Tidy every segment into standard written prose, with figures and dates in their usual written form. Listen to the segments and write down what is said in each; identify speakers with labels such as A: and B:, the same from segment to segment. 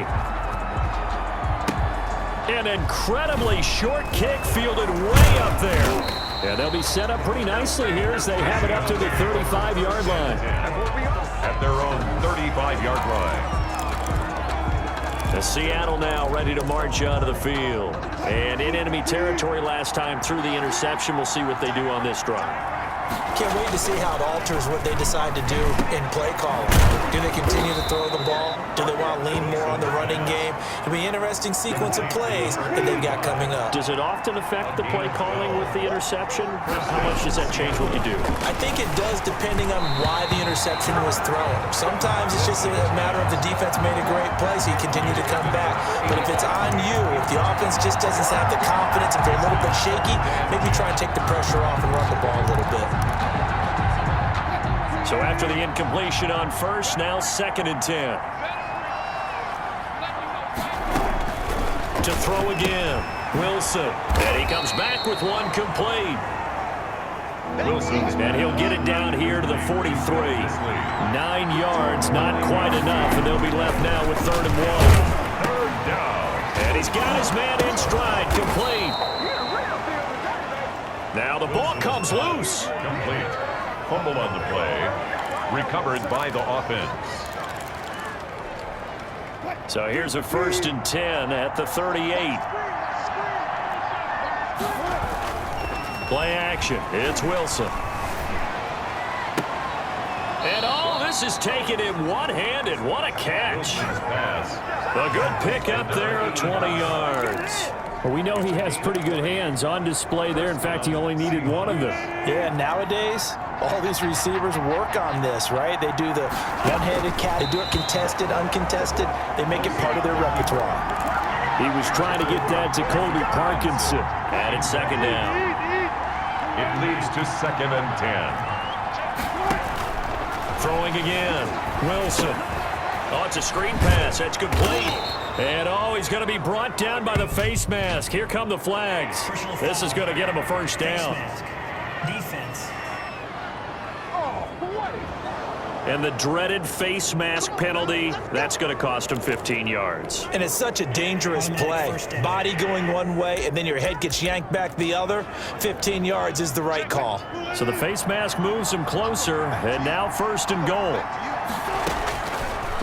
A: point. An incredibly short kick fielded way up there. And they'll be set up pretty nicely here as they have it up to the 35-yard line.
B: At their own 35-yard line.
A: Seattle now ready to march onto the field. And in enemy territory last time through the interception. We'll see what they do on this drive.
C: Can't wait to see how it alters what they decide to do in play calling. Do they continue to throw the ball? Do they want to lean more on the running game? It'll be an interesting sequence of plays that they've got coming up.
A: Does it often affect the play calling with the interception? How much does that change what you do?
C: I think it does depending on why the interception was thrown. Sometimes it's just a matter of the defense made a great play, so you continue to come back. But if it's on you, if the offense just doesn't have the confidence, if they're a little bit shaky, maybe try and take the pressure off and run the ball a little bit.
A: So after the incompletion on first, now 2nd and 10. To throw again, Wilson. And he comes back with one complete. And he'll get it down here to the 43. 9 yards, not quite enough, and they'll be left now with 3rd and 1.
B: Third down.
A: And he's got his man in stride, complete. Now the ball comes loose.
B: Complete. Fumble on the play. Recovered by the offense.
A: So here's a 1st and 10 at the 38. Play action. It's Wilson. And all this is taken in one-handed. What a catch. A good pick up there, 20 yards.
D: Well, we know he has pretty good hands on display there. In fact, he only needed one of them.
C: Yeah, nowadays, all these receivers work on this, right? They do the one-handed catch. They do it contested, uncontested. They make it part of their repertoire.
A: He was trying to get that to Colby Parkinson. Added 2nd down.
B: It leads to 2nd and 10.
A: Throwing again. Wilson. Oh, it's a screen pass. That's complete. And, oh, he's going to be brought down by the face mask. Here come the flags. This is going to get him a 1st down.
E: Defense.
A: And the dreaded face mask penalty, that's going to cost him 15 yards.
C: And it's such a dangerous play. Body going one way, and then your head gets yanked back the other. 15 yards is the right call.
A: So the face mask moves him closer, and now 1st and goal.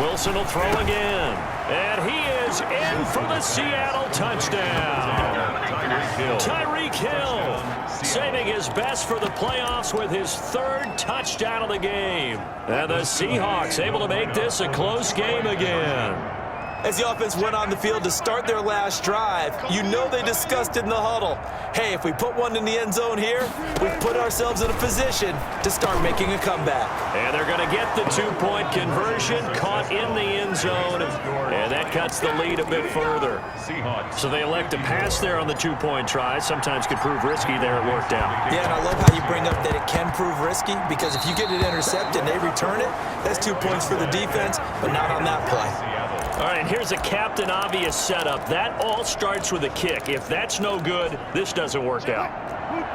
A: Wilson will throw again. And he is in for the Seattle touchdown. Tyreek Hill saving his best for the playoffs with his 3rd touchdown of the game. And the Seahawks able to make this a close game again.
C: As the offense went on the field to start their last drive, you know they discussed in the huddle, hey, if we put one in the end zone here, we've put ourselves in a position to start making a comeback.
A: And they're going to get the 2-point conversion, caught in the end zone, and that cuts the lead a bit further. So they elect to pass there on the 2-point try. Sometimes could prove risky there. It worked out.
C: Yeah, and I love how you bring up that it can prove risky, because if you get it intercepted and they return it, that's 2 points for the defense, but not on that play.
A: All right, here's a Captain Obvious setup. That all starts with a kick. If that's no good, this doesn't work out.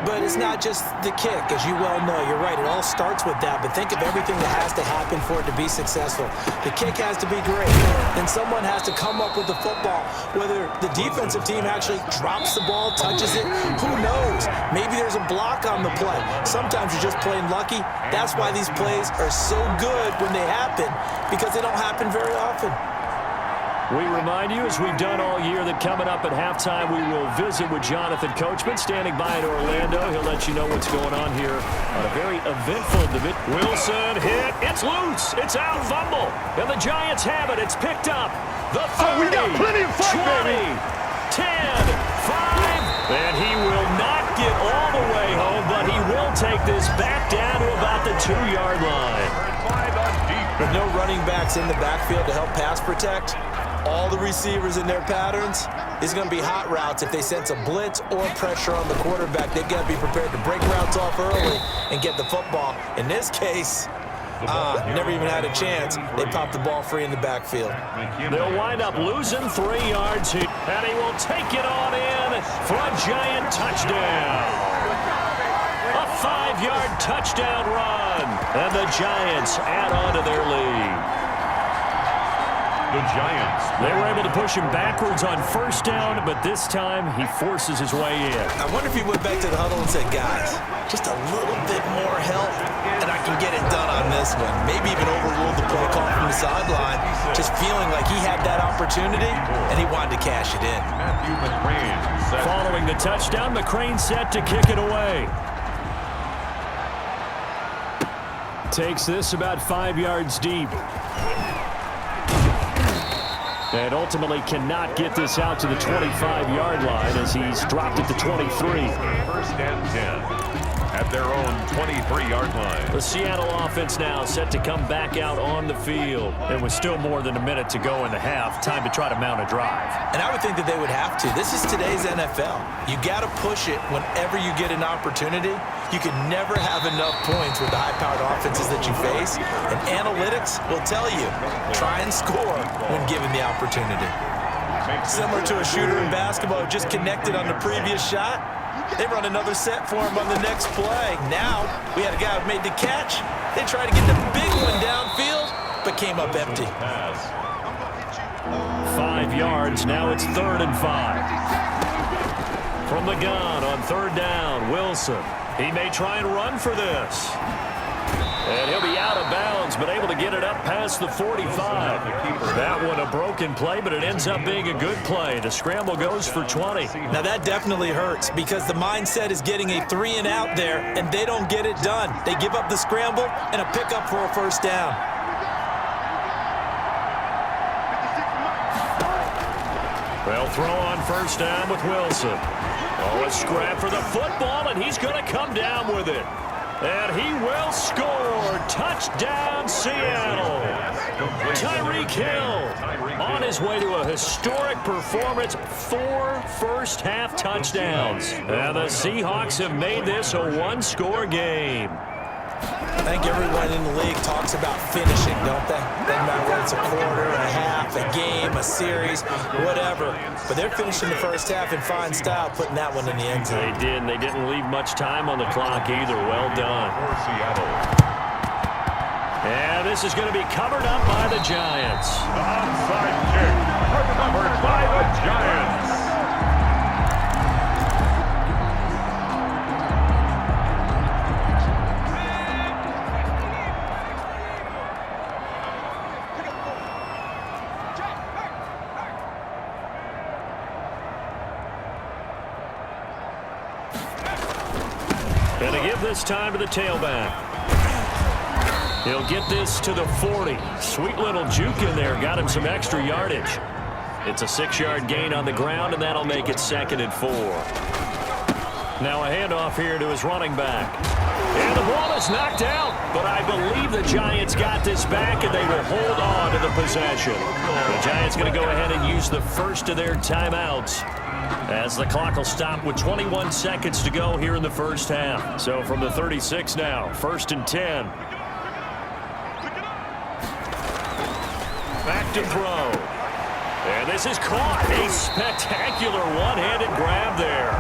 C: But it's not just the kick, as you well know. You're right, it all starts with that, but think of everything that has to happen for it to be successful. The kick has to be great. Then someone has to come up with the football. Whether the defensive team actually drops the ball, touches it, who knows? Maybe there's a block on the play. Sometimes you're just plain lucky. That's why these plays are so good when they happen, because they don't happen very often.
A: We remind you, as we've done all year, that coming up at halftime, we will visit with Jonathan Coachman, standing by in Orlando. He'll let you know what's going on here on a very eventful division. Wilson hit. It's loose. It's out. Fumble. And the Giants have it. It's picked up. The 30,
B: we got plenty of fight,
A: 20,
B: baby.
A: 10, 5. And he will not get all the way home, but he will take this back down to about the 2-yard line.
C: With no running backs in the backfield to help pass protect, all the receivers in their patterns, is going to be hot routes. If they sense a blitz or pressure on the quarterback, they've got to be prepared to break routes off early and get the football. In this case, never even had a chance. They popped the ball free in the backfield.
A: They'll wind up losing 3 yards, and he will take it on in for a Giant touchdown. A 5-yard touchdown run, and the Giants add on to their lead.
B: The Giants.
A: They were able to push him backwards on first down, but this time he forces his way in.
C: I wonder if he went back to the huddle and said, guys, just a little bit more help, and I can get it done on this one. Maybe even overruled the play call from the sideline, just feeling like he had that opportunity, and he wanted to cash it in.
B: Matthew McCrane set.
A: Following the touchdown, McCrane set to kick it away. Takes this about 5 yards deep. And ultimately cannot get this out to the 25-yard line as he's dropped it to 23.
B: First and 10 at their own 23-yard line.
A: The Seattle offense now set to come back out on the field. It was still more than a minute to go in the half. Time to try to mount a drive.
C: And I would think that they would have to. This is today's NFL. You got to push it whenever you get an opportunity. You can never have enough points with the high-powered offenses that you face. And analytics will tell you, try and score when given the opportunity. Similar to a shooter in basketball who just connected on the previous shot. They run another set for him on the next play. Now, we had a guy who made the catch. They tried to get the big one downfield, but came up empty.
A: 5 yards. Now it's 3rd and 5. From the gun on 3rd down, Wilson. He may try and run for this. And he'll be out of bounds, but able to get it up past the 45. That one a broken play, but it ends up being a good play. The scramble goes for 20.
C: Now that definitely hurts because the mindset is getting a 3-and-out there, and they don't get it done. They give up the scramble and a pickup for a first down.
A: They'll throw on first down with Wilson. Oh, a scrap for the football, and he's going to come down with it. And he will score. Touchdown, Seattle. Tyreek Hill on his way to a historic performance. 4 first-half touchdowns. And the Seahawks have made this a one-score game.
C: I think everyone in the league talks about finishing, don't they? Doesn't matter whether it's a quarter, a half, a game, a series, whatever. But they're finishing the first half in fine style, putting that one in the end zone.
A: They did, and they didn't leave much time on the clock either. Well done.
B: For Seattle.
A: And this is going to be covered up by the Giants.
B: The onside kick recovered by the Giants.
A: And to give this time to the tailback. He'll get this to the 40. Sweet little juke in there. Got him some extra yardage. It's a 6-yard gain on the ground, and that'll make it 2nd and 4. Now a handoff here to his running back. And the ball is knocked out, but I believe the Giants got this back, and they will hold on to the possession. The Giants going to go ahead and use the first of their timeouts, as the clock will stop with 21 seconds to go here in the first half. So from the 36 now, 1st and 10. Back to throw. And this is caught. A spectacular one-handed grab there.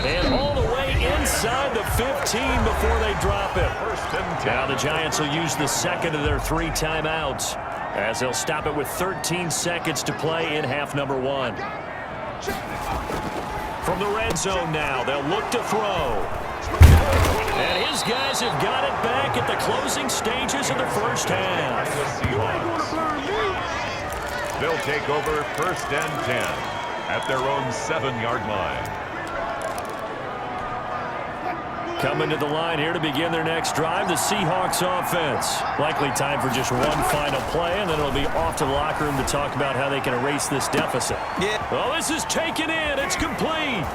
A: And all the way inside the 15 before they drop it. Now the Giants will use the second of their 3 timeouts, as they'll stop it with 13 seconds to play in half number 1. From the red zone now, they'll look to throw. And his guys have got it back at the closing stages of the first half.
B: They'll take over 1st and 10 at their own 7-yard line.
A: Coming to the line here to begin their next drive, the Seahawks offense. Likely time for just one final play, and then it'll be off to the locker room to talk about how they can erase this deficit.
C: Yeah.
A: Well, this is taken in. It's complete.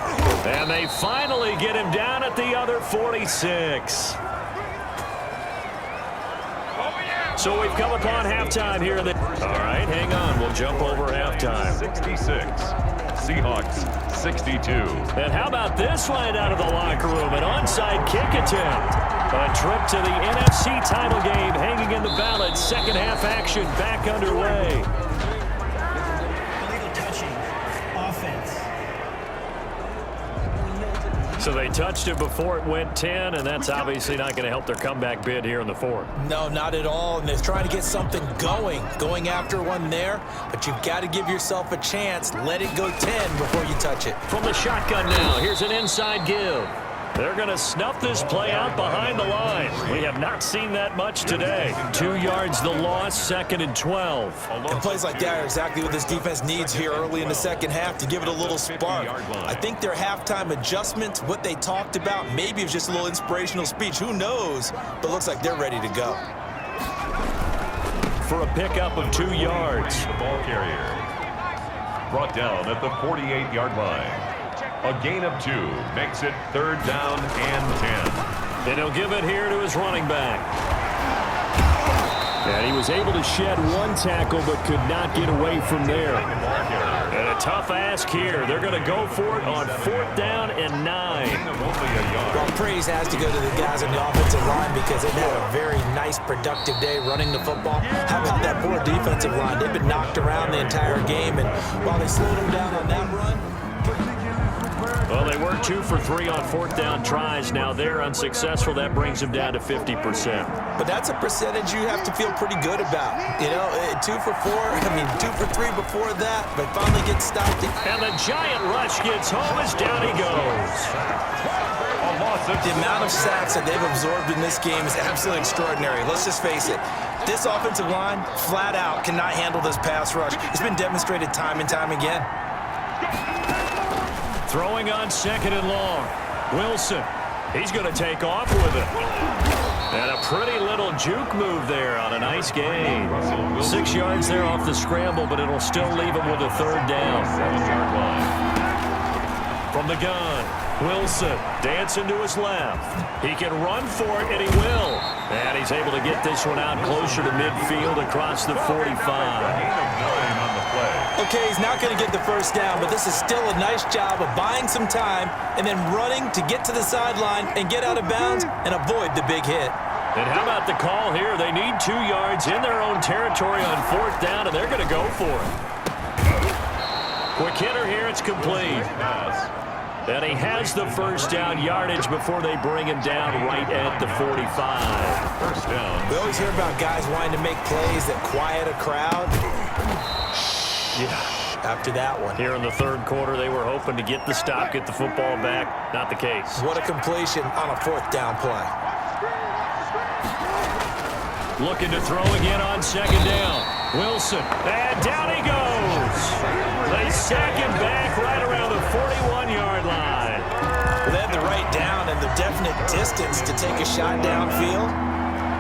A: And they finally get him down at the other 46. So we've come upon halftime here. All right, hang on. We'll jump over halftime.
B: 66. Seahawks 62.
A: And how about this line out of the locker room? An onside kick attempt. A trip to the NFC title game hanging in the balance. Second half action back underway.
E: Illegal touching. Offense.
A: So they touched it before it went 10, and that's obviously not going to help their comeback bid here in the fourth.
C: No, not at all, and they're trying to get something going after one there, but you've got to give yourself a chance. Let it go 10 before you touch it.
A: From the shotgun now, here's an inside give. They're going to snuff this play out behind the line. We have not seen that much today. 2 yards the loss, 2nd and 12.
C: And plays like that are exactly what this defense needs here early in the second half to give it a little spark. I think their halftime adjustments, what they talked about, maybe it was just a little inspirational speech. Who knows? But it looks like they're ready to go.
A: For a pickup of 2 yards.
B: The ball carrier brought down at the 48-yard line. A gain of 2 makes it 3rd down and 10.
A: And he'll give it here to his running back. And he was able to shed 1 tackle but could not get away from there. And a tough ask here. They're going to go for it on 4th down and 9.
C: Well, praise has to go to the guys on the offensive line because they've had a very nice, productive day running the football. How about that poor defensive line? They've been knocked around the entire game, and while they slowed them down on that run,
A: well, they were 2 for 3 on 4th down tries. Now they're unsuccessful. That brings them down to 50%.
C: But that's a percentage you have to feel pretty good about. You know, 2 for 4, 2 for 3 before that, but finally get stopped.
A: And the giant rush gets home as down he goes.
C: The amount of sacks that they've absorbed in this game is absolutely extraordinary. Let's just face it. This offensive line, flat out, cannot handle this pass rush. It's been demonstrated time and time again.
A: Throwing on 2nd and long. Wilson, he's going to take off with it. And a pretty little juke move there on a nice gain. 6 yards there off the scramble, but it'll still leave him with a 3rd down.
B: 7-yard line.
A: From the gun, Wilson dancing to his left. He can run for it, and he will. And he's able to get this one out closer to midfield across the 45.
C: Okay, he's not going to get the 1st down, but this is still a nice job of buying some time and then running to get to the sideline and get out of bounds and avoid the big hit.
A: And how about the call here? They need 2 yards in their own territory on 4th down, and they're going to go for it. Quick hitter here, it's complete. And he has the 1st down yardage before they bring him down right at the 45.
B: 1st down.
C: We always hear about guys wanting to make plays that quiet a crowd. Yeah, after that one.
A: Here in the 3rd quarter, they were hoping to get the stop, get the football back. Not the case.
C: What a completion on a 4th down play.
A: Looking to throw again on 2nd down. Wilson, and down he goes. They sack him back right around the 41-yard line.
C: Well, they had the right down and the definite distance to take a shot downfield,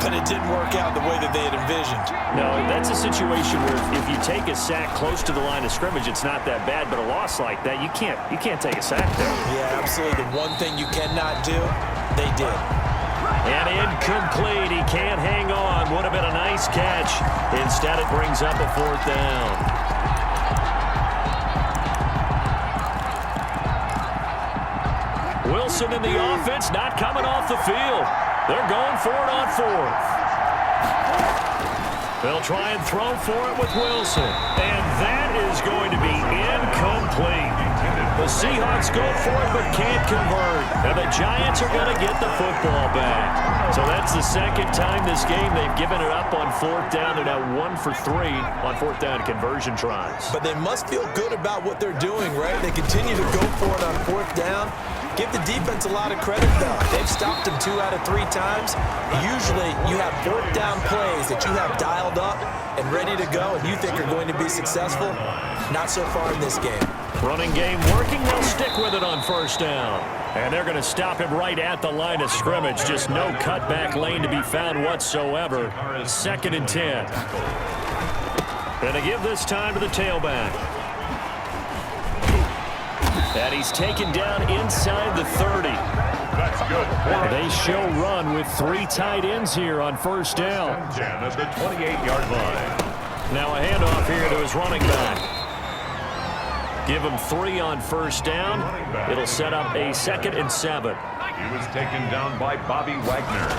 C: but it didn't work out the way that they had envisioned.
A: No, that's a situation where if you take a sack close to the line of scrimmage, it's not that bad, but a loss like that, you can't take a sack there.
C: Yeah, absolutely. The one thing you cannot do, they did.
A: And incomplete. He can't hang on. Would have been a nice catch. Instead, it brings up a 4th down. Wilson in the offense, not coming off the field. They're going for it on 4th. They'll try and throw for it with Wilson. And that is going to be incomplete. The Seahawks go for it but can't convert. And the Giants are going to get the football back. So that's the 2nd time this game they've given it up on 4th down. They're now 1 for 3 on 4th down conversion tries.
C: But they must feel good about what they're doing, right? They continue to go for it on 4th down. Give the defense a lot of credit, though. They've stopped them 2 out of 3 times. Usually, you have 4th down plays that you have dialed up and ready to go and you think are going to be successful. Not so far in this game.
A: Running game working. They'll stick with it on 1st down. And they're going to stop him right at the line of scrimmage. Just no cutback lane to be found whatsoever. 2nd and 10. And to give this time to the tailback. And he's taken down inside the 30.
B: That's good.
A: They show run with 3 tight ends here on 1st down.
B: 10 at the 28-yard line.
A: Now a handoff here to his running back. Give him 3 on 1st down. It'll set up a 2nd and 7.
B: He was taken down by Bobby Wagner.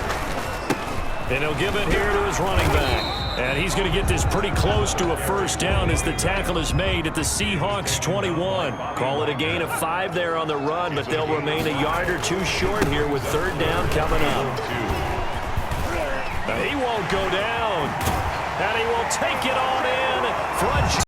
A: And he'll give it here to his running back. And he's going to get this pretty close to a first down as the tackle is made at the Seahawks 21. Call it a gain of 5 there on the run, but they'll remain a yard or two short here with third down coming up. He won't go down. And he will take it on in. Front